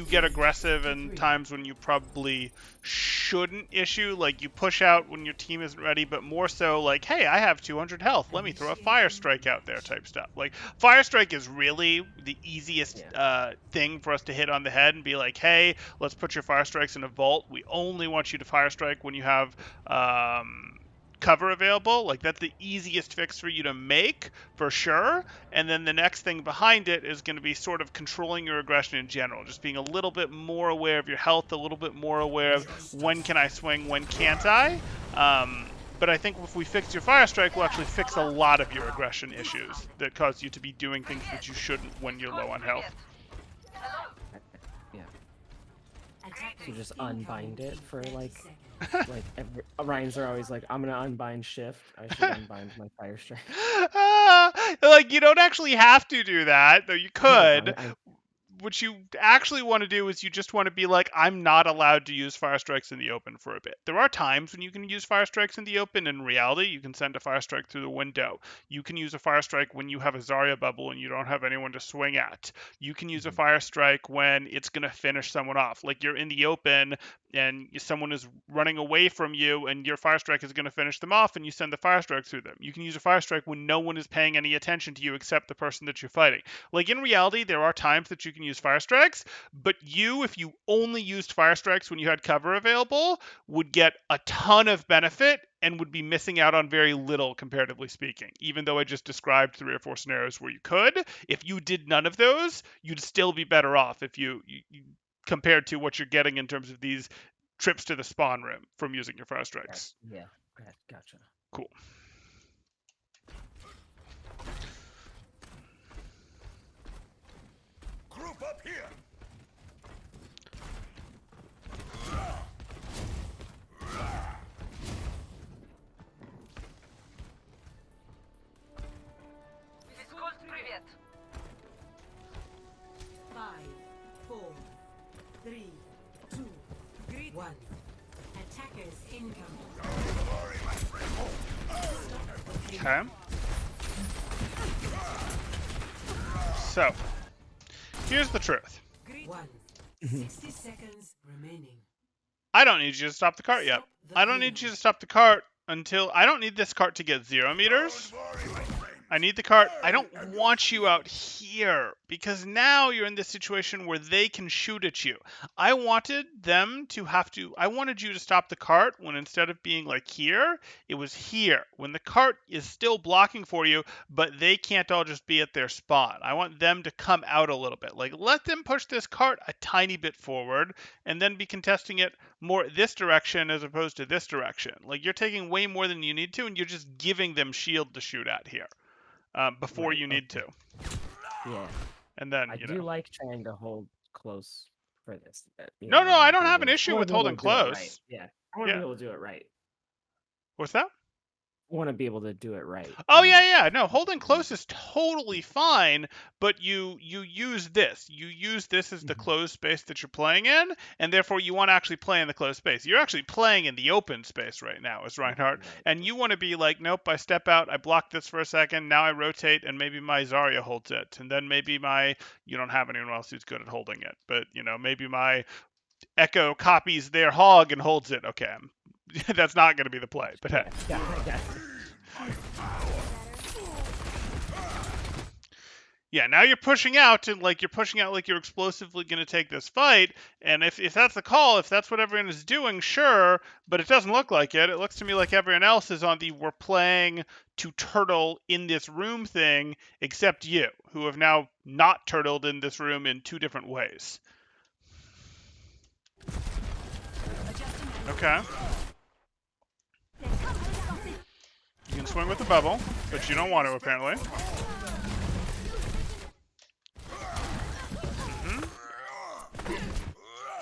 get aggressive in times when you probably shouldn't issue. Like you push out when your team isn't ready, but more so like, hey, I have 200 health. Let me throw a fire strike out there type stuff. Like fire strike is really the easiest thing for us to hit on the head and be like, hey, let's put your fire strikes in a vault. We only want you to fire strike when you have cover available. Like that's the easiest fix for you to make for sure. And then the next thing behind it is going to be sort of controlling your aggression in general, just being a little bit more aware of your health, a little bit more aware of when can I swing, when can't I. But I think if we fix your fire strike, we'll actually fix a lot of your aggression issues that cause you to be doing things that you shouldn't when you're low on health. Yeah. So just unbind it for like Ryan's are always like, I'm gonna unbind shift. I should unbind my fire strike. Like you don't actually have to do that, though you could. I What you actually want to do is you just want to be like, I'm not allowed to use fire strikes in the open for a bit. There are times when you can use fire strikes in the open. In reality, you can send a fire strike through the window. You can use a fire strike when you have a Zarya bubble and you don't have anyone to swing at. You can use a fire strike when it's going to finish someone off. Like you're in the open and someone is running away from you and your fire strike is going to finish them off and you send the fire strike through them. You can use a fire strike when no one is paying any attention to you except the person that you're fighting. Like in reality, there are times that you can use fire strikes, but if you only used fire strikes when you had cover available, would get a ton of benefit and would be missing out on very little, comparatively speaking. Even though I just described 3 or 4 scenarios where you could, if you did none of those, you'd still be better off if you compared to what you're getting in terms of these trips to the spawn room from using your fire strikes. Yeah. Gotcha. Cool. Group up here. Физкульт, привет. 5, 4, 3, 2, 1. Attackers incoming. Okay. So, here's the truth. 1. 60 seconds remaining. I don't need you to stop the cart yet. I don't need you to stop the cart until... I don't need this cart to get 0 meters. I need the cart. I don't want you out here because now you're in this situation where they can shoot at you. I wanted you to stop the cart when instead of being like here, it was here. When the cart is still blocking for you, but they can't all just be at their spawn. I want them to come out a little bit. Like let them push this cart a tiny bit forward and then be contesting it more this direction as opposed to this direction. Like you're taking way more than you need to and you're just giving them shield to shoot at here. Before you need to. Yeah. And then, I do like trying to hold close for this. No, I don't have an issue with holding close. Right. Yeah. I want to be able to do it right. What's that? want to be able to do it right. Oh and- yeah. No, holding close is totally fine, but you use this. You use this as the Mhm. closed space that you're playing in, and therefore you want to actually play in the closed space. You're actually playing in the open space right now, as Reinhardt, Right. and you want to be like, nope, I step out, I block this for a second, now I rotate, and maybe my Zarya holds it, and then maybe you don't have anyone else who's good at holding it, but maybe my Echo copies their hog and holds it. Okay, that's not going to be the play, but hey. Yeah. Yeah, now you're pushing out, and like you're explosively going to take this fight. And if that's the call, if that's what everyone is doing, sure. But it doesn't look like it. It looks to me like everyone else is on the we're playing to turtle in this room thing, except you, who have now not turtled in this room in two different ways. Okay. You can swing with the bubble, but you don't want to apparently.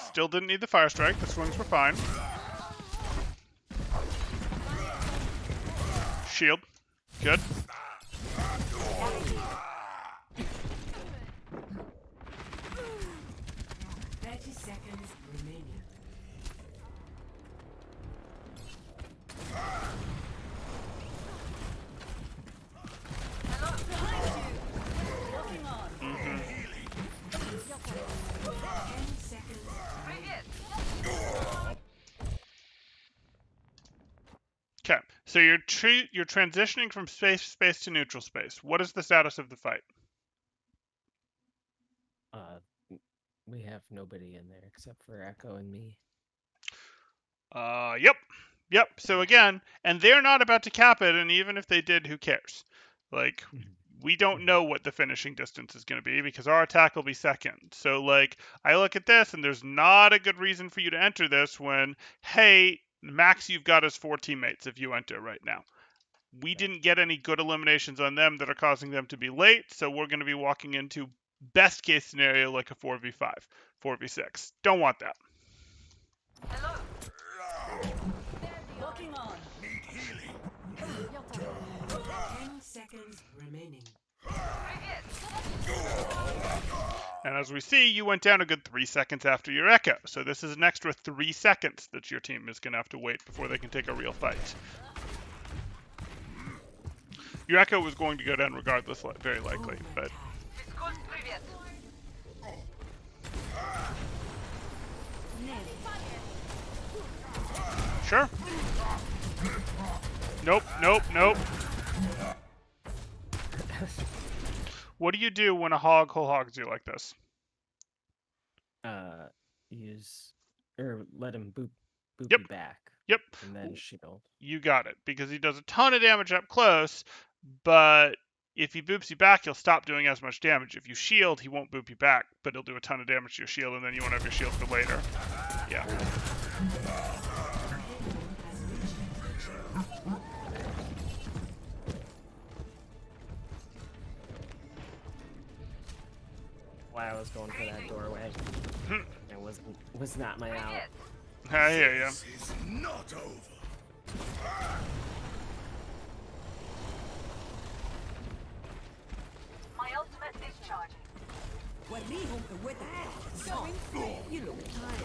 Still didn't need the fire strike. The swings were fine. Shield. Good. Okay, so you're transitioning from space to neutral space. What is the status of the fight? We have nobody in there except for Echo and me. Yep. So again, and they're not about to cap it, and even if they did, who cares? Like, we don't know what the finishing distance is going to be because our attack will be second. So like, I look at this, and there's not a good reason for you to enter this when, hey, max you've got is 4 teammates if you enter right now. We didn't get any good eliminations on them that are causing them to be late, so we're going to be walking into best case scenario like a 4v5, 4v6. Don't want that. Hello. Locking on. Need healing. 10 seconds remaining. And as we see, you went down a good 3 seconds after your echo. So this is an extra 3 seconds that your team is going to have to wait before they can take a real fight. Your echo was going to go down regardless, very likely, but... Sure. Nope. What do you do when a hog whole hogs you like this? Use or let him boop Yep. you back. Yep. And then shield. You got it, because he does a ton of damage up close, but if he boops you back, he'll stop doing as much damage. If you shield, he won't boop you back, but he'll do a ton of damage to your shield, and then you won't have your shield for later. Yeah. Why I was going for that doorway. It was not my out. I hear ya. This is not over. My ultimate is charging. You look tired.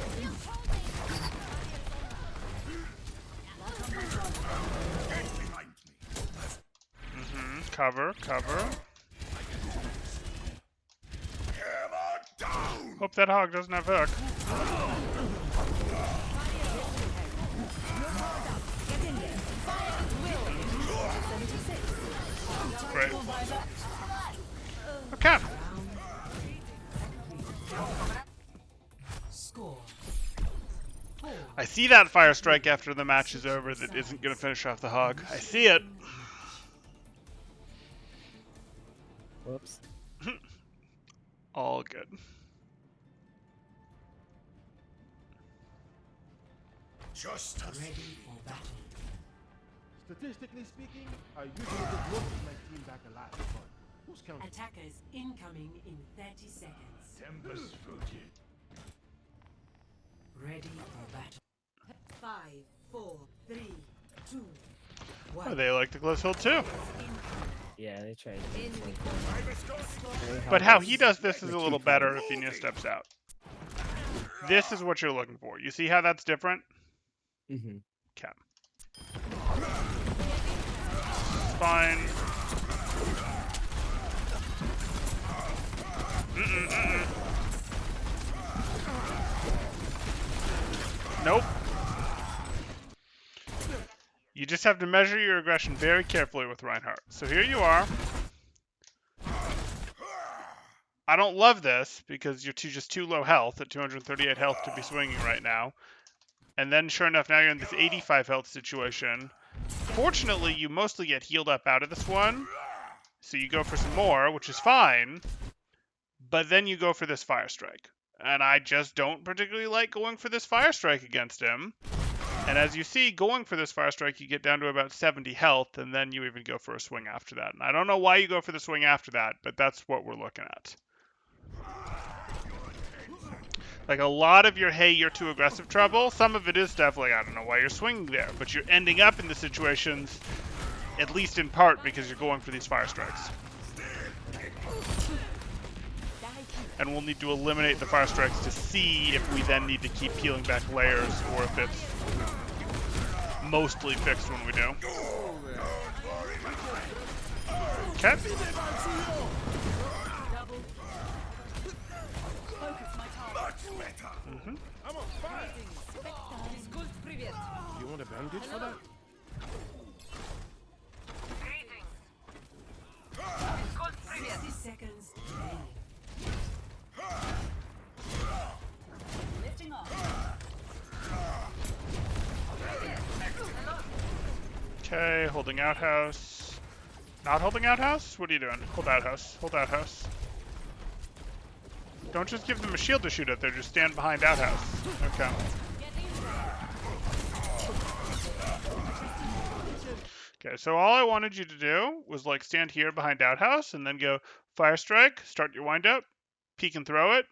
Get behind me. Cover. Hammer down. Hope that hog doesn't have hook. Great. Okay. Score. I see that fire strike after the match is over that isn't going to finish off the hog. I see it. Whoops. All good. Just as Ready for battle. Statistically speaking, I usually would look my team back alive, but who's counting? Attackers incoming in 30 seconds. Tempest fruited. Ready for battle. 5, 4, 3, 2, 1. Oh, they like the close hold too. Yeah, they tried. But how he does this is a little better if Ina steps out. This is what you're looking for. You see how that's different? Mm-hmm. Okay. Fine. Nope. You just have to measure your aggression very carefully with Reinhardt. So here you are. I don't love this because you're just too low health at 238 health to be swinging right now. And then sure enough, now you're in this 85 health situation. Fortunately, you mostly get healed up out of this one. So you go for some more, which is fine. But then you go for this Fire Strike. And I just don't particularly like going for this Fire Strike against him. And as you see, going for this Fire Strike, you get down to about 70 health, and then you even go for a swing after that. And I don't know why you go for the swing after that, but that's what we're looking at. Like, a lot of your, hey, you're too aggressive trouble, some of it is stuff like, I don't know why you're swinging there, but you're ending up in the situations, at least in part, because you're going for these Fire Strikes. And we'll need to eliminate the Fire Strikes to see if we then need to keep peeling back layers, or if it's mostly fixed when we do. Okay. Mm-hmm. You want a bandage for that? Greetings. 60 seconds. Lifting off. Okay, holding outhouse. Not holding outhouse? What are you doing? Hold outhouse. Hold outhouse. Don't just give them a shield to shoot at, they just stand behind outhouse. Okay. Okay, so all I wanted you to do was like stand here behind outhouse and then go Fire Strike, start your wind up, peek and throw it.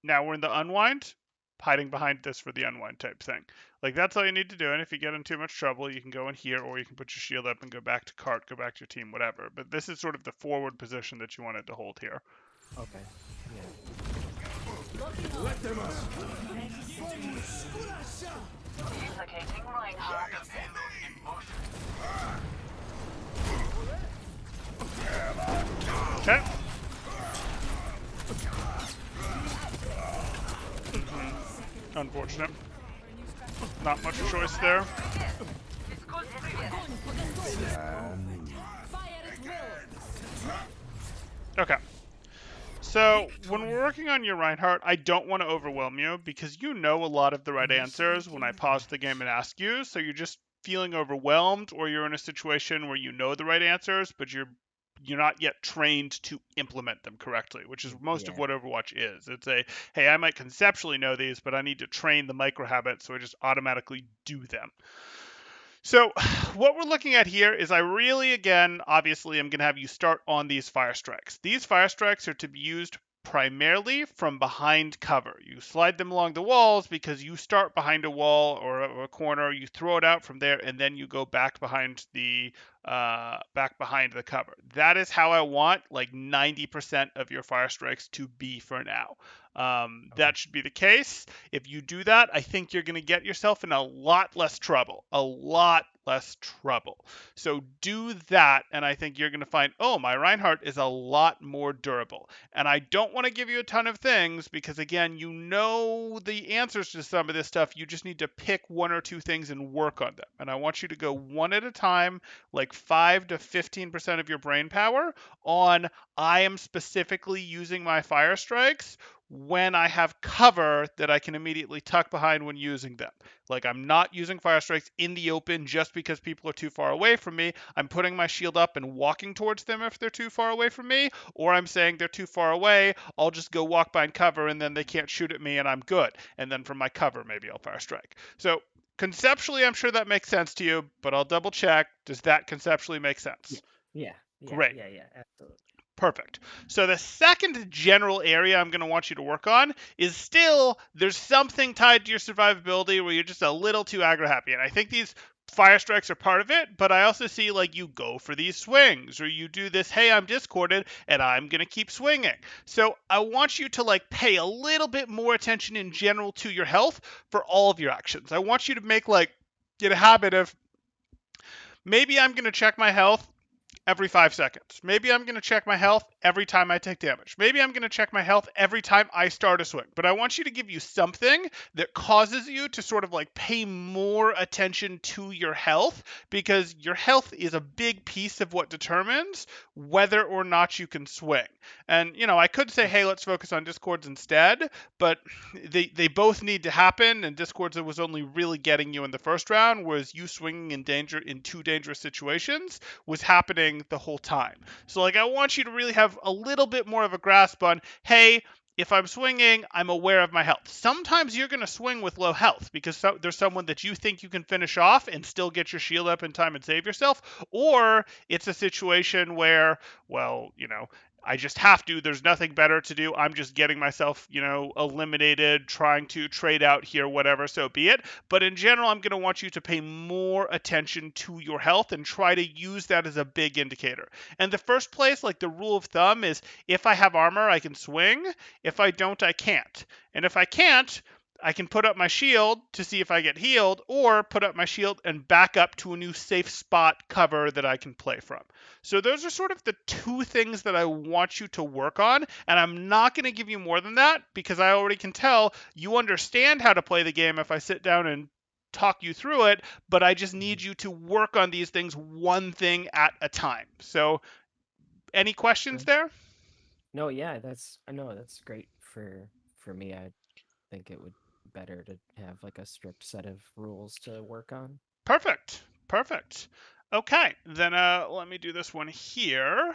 Now we're in the unwind, hiding behind this for the unwind type thing. Like, that's all you need to do, and if you get in too much trouble, you can go in here, or you can put your shield up and go back to cart, go back to your team, whatever. But this is sort of the forward position that you wanted to hold here. Okay. Yeah. Duplicating Reinhardt. Okay. Unfortunate. Not much choice there. Okay. So, when we're working on your Reinhardt, I don't want to overwhelm you because you know a lot of the right answers when I pause the game and ask you, so you're just feeling overwhelmed, or you're in a situation where you know the right answers, but you're not yet trained to implement them correctly, which is most of what Overwatch is. It's a, hey, I might conceptually know these, but I need to train the micro habits, so I just automatically do them. So what we're looking at here is I really, again, obviously, I'm going to have you start on these Fire Strikes. These Fire Strikes are to be used primarily from behind cover. You slide them along the walls because you start behind a wall or a corner, you throw it out from there, and then you go back behind the cover. That is how I want like 90% of your Fire Strikes to be for now. That should be the case. If you do that, I think you're going to get yourself in a lot less trouble. A lot less trouble. So do that, and I think you're going to find, oh, my Reinhardt is a lot more durable. And I don't want to give you a ton of things because, again, you know the answers to some of this stuff. You just need to pick one or two things and work on them. And I want you to go one at a time, like 5 to 15% of your brain power on, I am specifically using my Fire Strikes when I have cover that I can immediately tuck behind when using them. Like, I'm not using Fire Strikes in the open just because people are too far away from me. I'm putting my shield up and walking towards them if they're too far away from me, or I'm saying they're too far away, I'll just go walk behind cover and then they can't shoot at me and I'm good. And then from my cover, maybe I'll Fire Strike. So conceptually, I'm sure that makes sense to you, but I'll double check. Does that conceptually make sense? Yeah. Great. Yeah, absolutely. Perfect. So the second general area I'm going to want you to work on is still, there's something tied to your survivability where you're just a little too aggro happy. And I think these fire strikes are part of it, but I also see like you go for these swings, or you do this, hey, I'm discorded and I'm going to keep swinging. So I want you to like pay a little bit more attention in general to your health for all of your actions. I want you to make like get a habit of, maybe I'm going to check my health every 5 seconds. Maybe I'm going to check my health every time I take damage. Maybe I'm going to check my health every time I start a swing. But I want you to give you something that causes you to sort of like pay more attention to your health, because your health is a big piece of what determines whether or not you can swing. And, you know, I could say, hey, let's focus on discords instead, but they both need to happen, and discords was only really getting you in the first round, whereas you swinging in danger in 2 dangerous situations was happening the whole time. So like I want you to really have a little bit more of a grasp on, hey, if I'm swinging, I'm aware of my health. Sometimes you're going to swing with low health because there's someone that you think you can finish off and still get your shield up in time and save yourself. Or it's a situation where, well, you know, I just have to. There's nothing better to do. I'm just getting myself, you know, eliminated, trying to trade out here, whatever, so be it. But in general, I'm going to want you to pay more attention to your health and try to use that as a big indicator. And the first place, like the rule of thumb is, if I have armor, I can swing. If I don't, I can't. And if I can't, I can put up my shield to see if I get healed, or put up my shield and back up to a new safe spot cover that I can play from. So those are sort of the 2 things that I want you to work on, and I'm not going to give you more than that because I already can tell you understand how to play the game if I sit down and talk you through it, but I just need you to work on these things one thing at a time. So any questions Sure. there? No, yeah, that's great for me. I think it would better to have like a strict set of rules to work on. Perfect. Perfect. Okay, then let me do this one here.